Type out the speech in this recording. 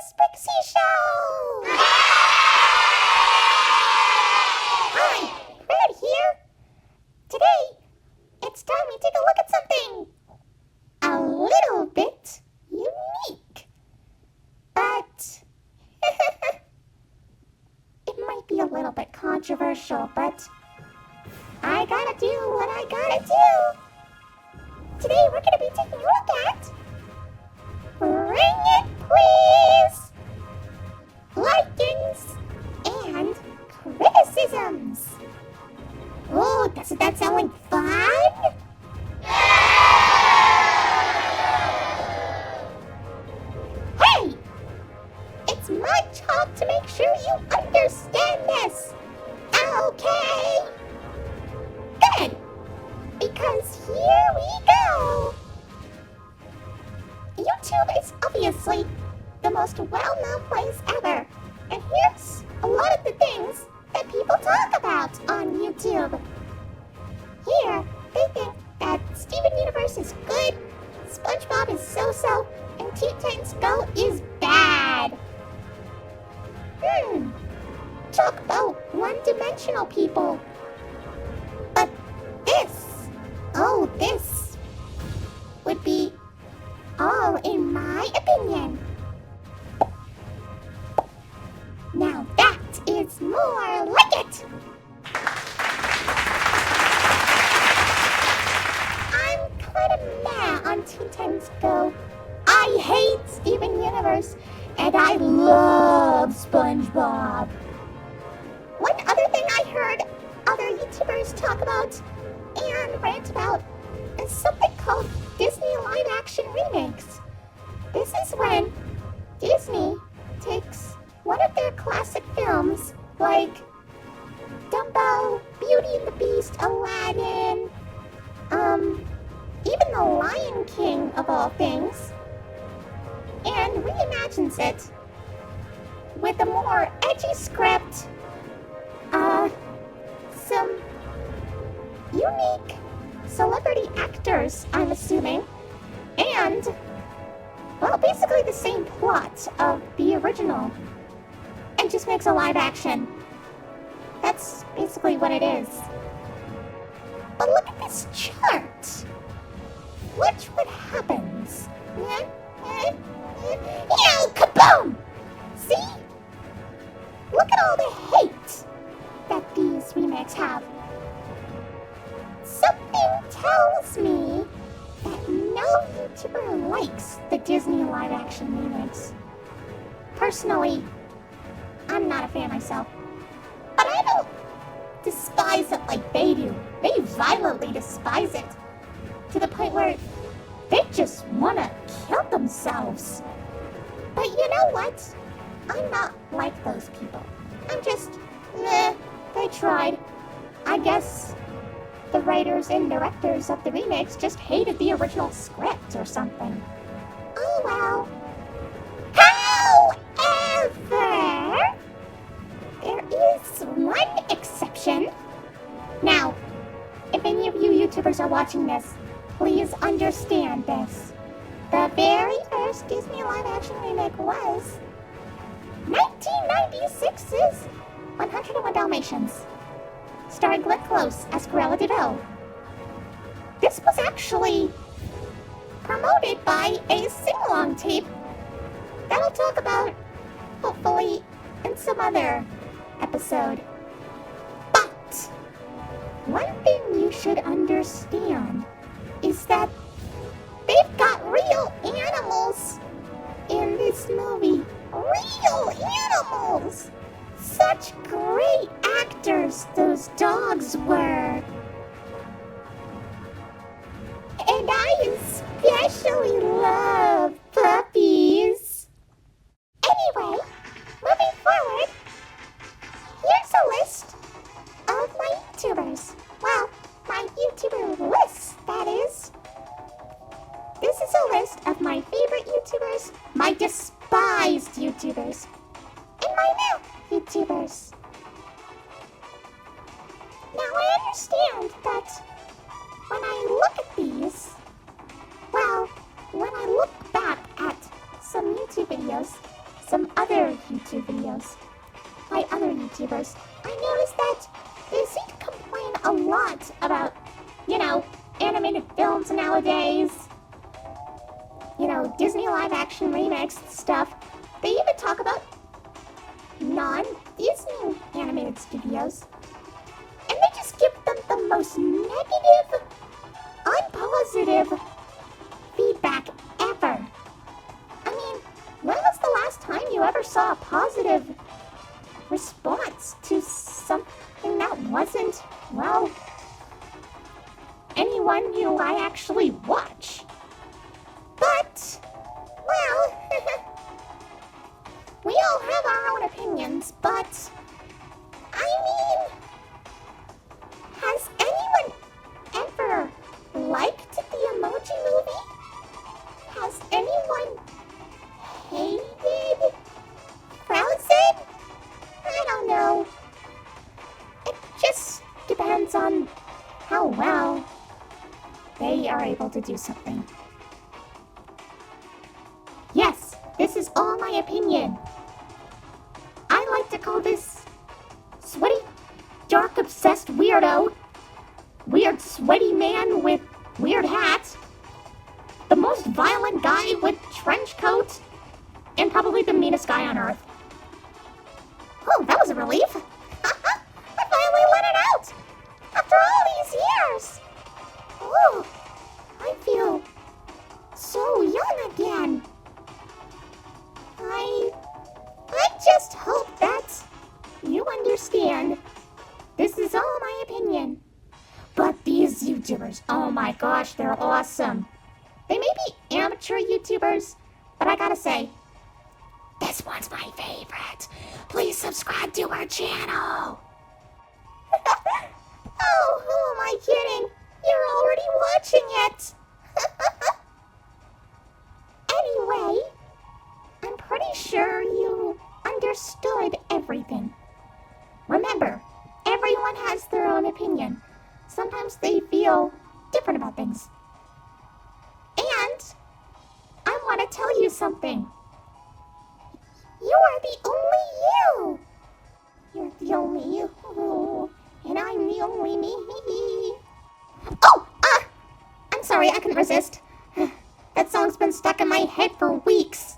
Sprixie Show! Hi, Fred here. Today, it's time we take a look at something a little bit unique. But it might be a little bit controversial, but I gotta do what I gotta do. Today we're gonna be taking a look at Bring It Please! Likings and criticisms. Oh, doesn't that sound like fun? Hey! It's my job to make sure you understand this. Okay? Good! Because here we go! YouTube is obviously the most well-known place ever. And here's a lot of the things that people talk about on YouTube. Here, they think that Steven Universe is good, SpongeBob is so-so, and Teen Titans Go is bad. Talk about one-dimensional people. But this would be all in my opinion. Now that is more like it. I'm kind of mad on Teen Titans Go. I hate Steven Universe, and I love SpongeBob. One other thing I heard other YouTubers talk about and rant about is something called Disney live-action remakes. This is when Disney takes one of their classic films, like Dumbo, Beauty and the Beast, Aladdin, even The Lion King of all things, and reimagines it with a more edgy script, some unique celebrity actors, I'm assuming, and, well, basically the same plot of the original, and just makes a live action. That's basically what it is. But look at this chart. Watch what happens. Kaboom! See? Look at all the hate that these remakes have. Something tells me that no YouTuber likes the Disney live-action remakes. Personally, I'm not a fan myself. But I don't despise it like they do. They violently despise it. To the point where they just want to kill themselves. But you know what? I'm not like those people. I'm just, they tried. I guess the writers and directors of the remakes just hated the original script or something. Oh well. However, there is one exception. Now, if any of you YouTubers are watching this, please understand this. The very first Disney live-action remake was 1996's 101 Dalmatians, starring Glenn Close as Cruella de Vil. This was actually promoted by a sing-along tape that I'll talk about, hopefully, in some other episode. But one thing you should understand is that they've got real animals in this movie. Real animals! Such great actors those dogs were. And I especially love puppies. Anyway, moving forward, here's a list of my YouTubers. Well, my YouTuber list, that is. This is a list of my favorite YouTubers, my despised YouTubers, and my new YouTubers. Now I understand that when I look at these, well, when I look back at some YouTube videos, some other YouTube videos by other YouTubers, I noticed that they seem to complain a lot about, animated films nowadays. Disney live-action remakes stuff. They even talk about non-Disney animated studios. And they just give them the most negative, unpositive feedback ever. I mean, when was the last time you ever saw a positive response to something that wasn't, anyone I actually watch? But, we all have our own opinions, but, has anyone ever liked the Emoji Movie? Has anyone hated Frozen? I don't know. It just depends on how well they are able to do something. Yes, this is all my opinion. I like to call this sweaty, dark, obsessed weirdo, weird, sweaty man with weird hat, the most violent guy with trench coat, and probably the meanest guy on Earth. Oh, that was a relief. I finally let it out! After all these years! Oh, I feel so young again. I just hope that you understand. This is all my opinion. But these YouTubers, oh my gosh, they're awesome. They may be amateur YouTubers, but I gotta say, this one's my favorite. Please subscribe to our channel. Oh, who am I kidding? You're already watching it. Anyway, I'm pretty sure you understood everything. Remember, everyone has their own opinion. Sometimes they feel different about things. And I want to tell you something. You are the only you. You're the only you. And I'm the only me. Oh! I'm sorry, I couldn't resist. That song's been stuck in my head for weeks.